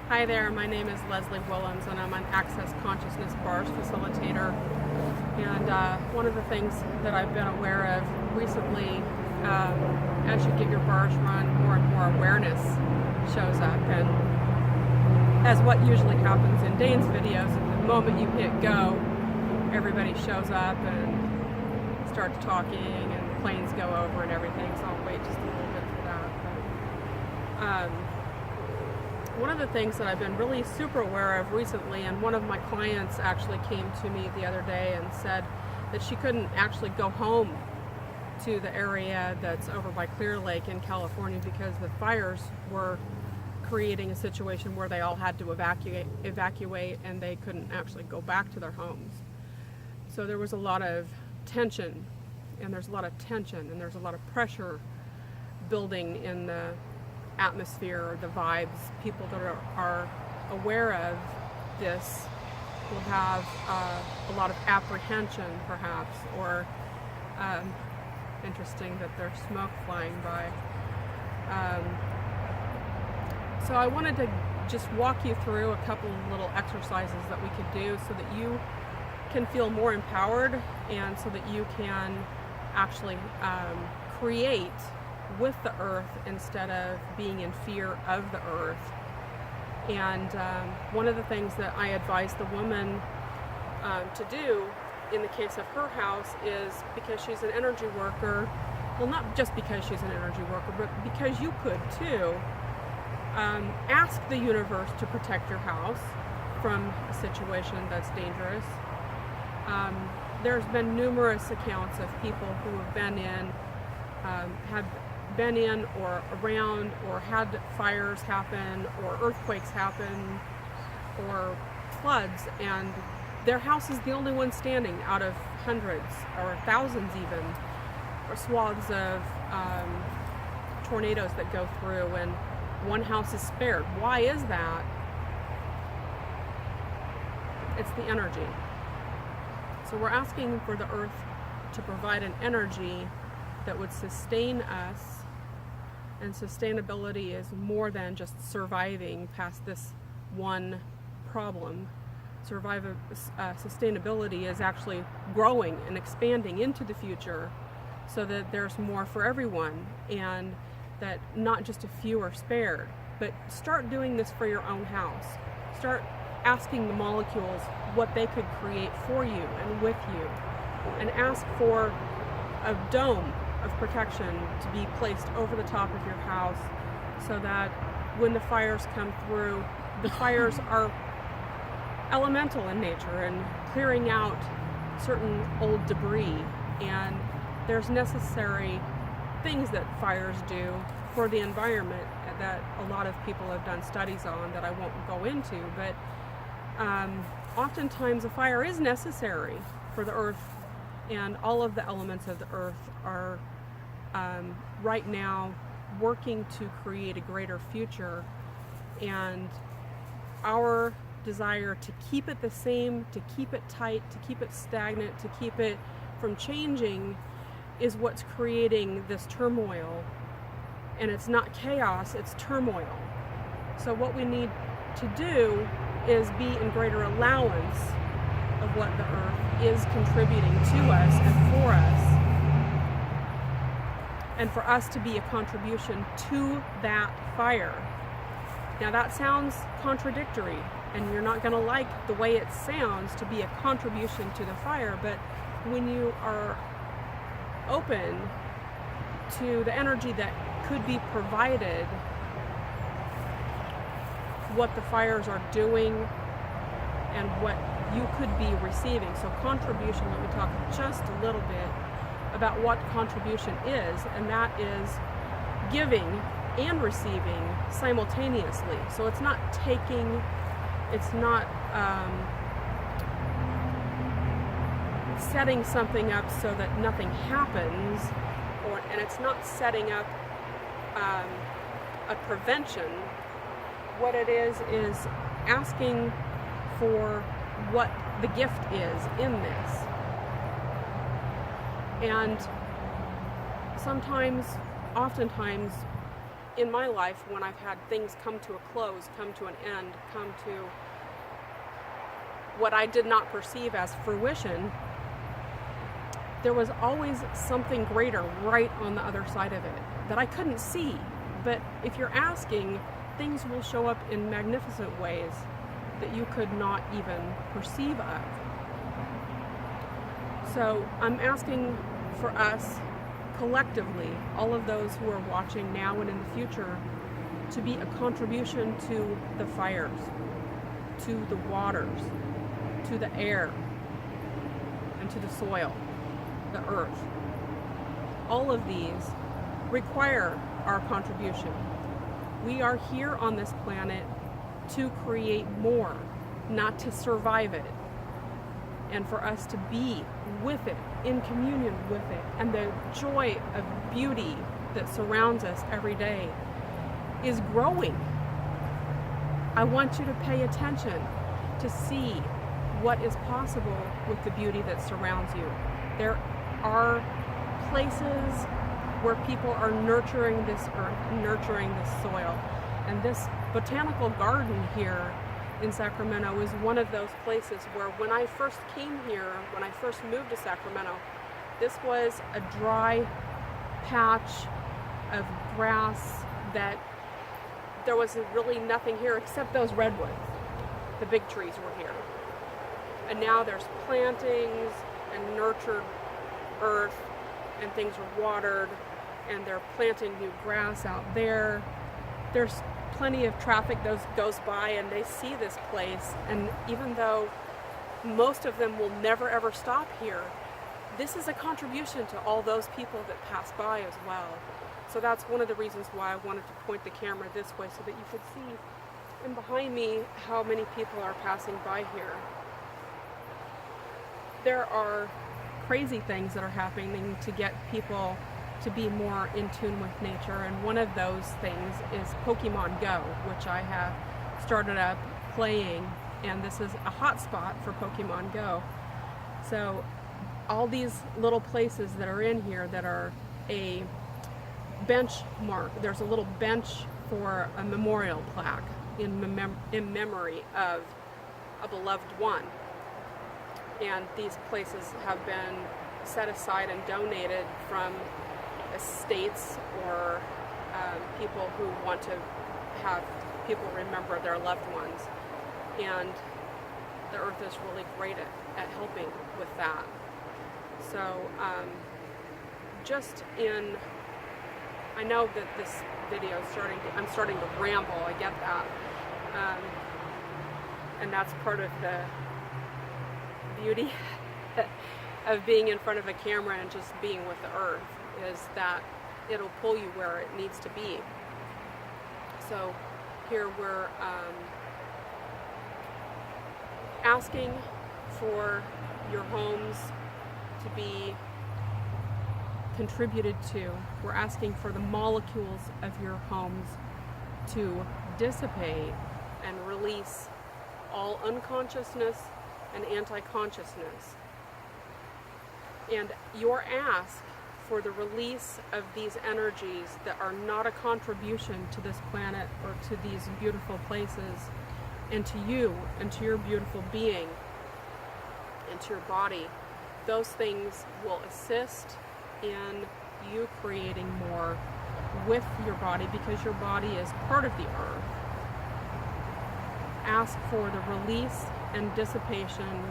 Hi there, my name is Leslie Willems and I'm an Access Consciousness Bars facilitator. And one of the things that I've been aware of recently, as you get your bars run, more and more awareness shows up. And as what usually happens in Dane's videos, the moment you hit go, everybody shows up and starts talking and planes go over and everything, so I'll wait just a little bit for that. But, one of the things that I've been really super aware of recently, and one of my clients actually came to me the other day and said that she couldn't actually go home to the area that's over by Clear Lake in California because the fires were creating a situation where they all had to evacuate and they couldn't actually go back to their homes. So there was a lot of tension, and there's a lot of tension, and there's a lot of pressure building in the atmosphere, or the vibes. People that are aware of this will have a lot of apprehension, perhaps, or interesting that there's smoke flying by. So I wanted to just walk you through a couple of little exercises that we could do so that you can feel more empowered, and so that you can actually create with the earth instead of being in fear of the earth. And one of the things that I advise the woman to do in the case of her house is, because she's an energy worker, well, not just because she's an energy worker, but because you could too, ask the universe to protect your house from a situation that's dangerous. There's been numerous accounts of people who have been in, or around, or had fires happen, or earthquakes happen, or floods, and their house is the only one standing out of hundreds or thousands even, or swaths of tornadoes that go through, and one house is spared. Why is that? It's the energy. So we're asking for the earth to provide an energy that would sustain us. And sustainability is more than just surviving past this one problem. Sustainability is actually growing and expanding into the future so that there's more for everyone, and that not just a few are spared. But start doing this for your own house. Start asking the molecules what they could create for you and with you, and ask for a dome of protection to be placed over the top of your house, so that when the fires come through, the fires are elemental in nature and clearing out certain old debris, and there's necessary things that fires do for the environment that a lot of people have done studies on that I won't go into, but oftentimes a fire is necessary for the earth, and all of the elements of the earth are right now working to create a greater future. And our desire to keep it the same, to keep it tight, to keep it stagnant, to keep it from changing is what's creating this turmoil. And it's not chaos, it's turmoil. So what we need to do is be in greater allowance of what the earth is contributing to us and for us, and for us to be a contribution to that fire. Now that sounds contradictory, and you're not going to like the way it sounds to be a contribution to the fire, but when you are open to the energy that could be provided, what the fires are doing and what you could be receiving. So contribution, let me talk just a little bit about what contribution is, and that is giving and receiving simultaneously. So it's not taking, it's not setting something up so that nothing happens, and it's not setting up a prevention. What it is asking for what the gift is in this. And oftentimes, in my life, when I've had things come to a close, come to an end, come to what I did not perceive as fruition, there was always something greater right on the other side of it that I couldn't see. But if you're asking, things will show up in magnificent ways that you could not even perceive of. So I'm asking for us collectively, all of those who are watching now and in the future, to be a contribution to the fires, to the waters, to the air, and to the soil, the earth. All of these require our contribution. We are here on this planet to create more, not to survive it, and for us to be with it, in communion with it, and the joy of beauty that surrounds us every day is growing. I want you to pay attention to see what is possible with the beauty that surrounds you. There are places where people are nurturing this earth, nurturing this soil, and this botanical garden here in Sacramento is one of those places where when I first came here, when I first moved to Sacramento, this was a dry patch of grass that there was really nothing here except those redwoods. The big trees were here. And now there's plantings and nurtured earth, and things are watered, and they're planting new grass out there. There's plenty of traffic that goes by and they see this place, and even though most of them will never ever stop here, this is a contribution to all those people that pass by as well. So that's one of the reasons why I wanted to point the camera this way, so that you could see and behind me how many people are passing by here. There are crazy things that are happening to get people to be more in tune with nature, and one of those things is Pokemon Go, which I have started up playing, and this is a hot spot for Pokemon Go. So all these little places that are in here that are a benchmark, there's a little bench for a memorial plaque in memory of a beloved one, and these places have been set aside and donated from estates or people who want to have people remember their loved ones, and the earth is really great at helping with that. So I know that this video is I'm starting to ramble, I get that, and that's part of the beauty of being in front of a camera and just being with the earth, is that it'll pull you where it needs to be. So here we're asking for your homes to be contributed to. We're asking for the molecules of your homes to dissipate and release all unconsciousness and anti-consciousness. And your ask for the release of these energies that are not a contribution to this planet or to these beautiful places, and to you and to your beautiful being and to your body, those things will assist in you creating more with your body, because your body is part of the earth. Ask for the release and dissipation,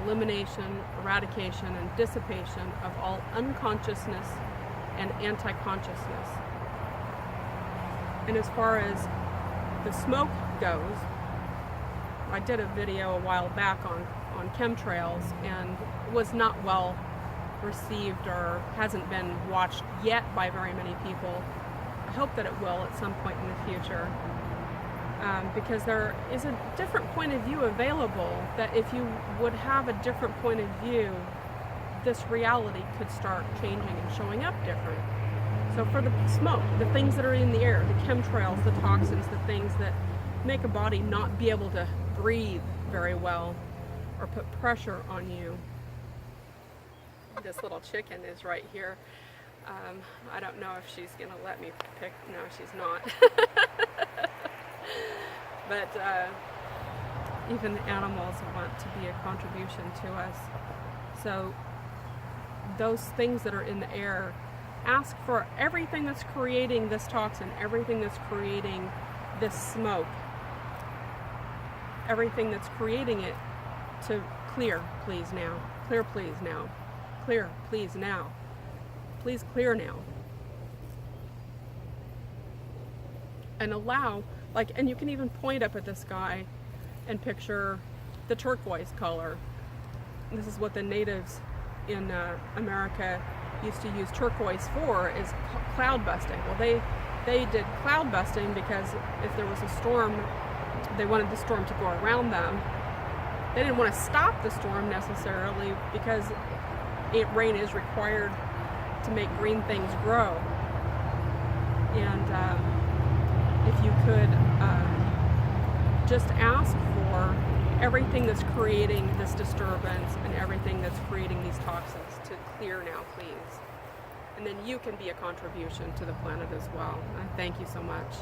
elimination, eradication, and dissipation of all unconsciousness and anti-consciousness. And as far as the smoke goes, I did a video a while back on chemtrails, and was not well received or hasn't been watched yet by very many people. I hope that it will at some point in the future, because there is a different point of view available, that if you would have a different point of view, this reality could start changing and showing up different. So for the smoke, the things that are in the air, the chemtrails, the toxins, the things that make a body not be able to breathe very well or put pressure on you. This little chicken is right here. I don't know if she's going to let me pick. No, she's not. But even animals want to be a contribution to us. So those things that are in the air, ask for everything that's creating this toxin, everything that's creating this smoke, everything that's creating it to clear, please now. Clear, please now. Clear, please now. Please clear now. And allow, like, and you can even point up at the sky and picture the turquoise color. This is what the natives in America used to use turquoise for, is cloud busting. Well, they did cloud busting because if there was a storm, they wanted the storm to go around them. They didn't want to stop the storm necessarily, because rain is required to make green things grow. And if you could just ask for everything that's creating this disturbance and everything that's creating these toxins to clear now, please. And then you can be a contribution to the planet as well. And thank you so much.